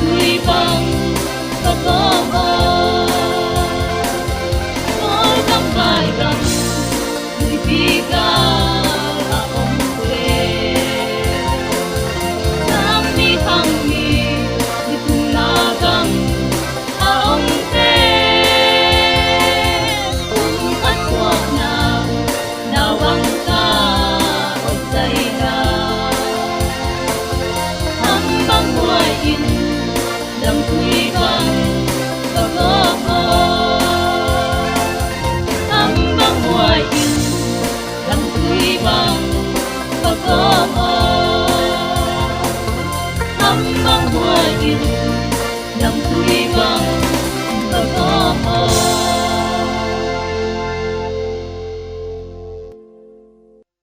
tuy bằng và có mỗi góc bài gần người đi ca là ông quê sáng đi thăng đi đi cùng na găng à ông quê cùng khát cuộc nào nào vắng ca ở đây là thăm băng ngoài in đầm quy vang và có thăm băng ngoài in đầm quy vang và có thăm băng ngoài in đầm quy vang và có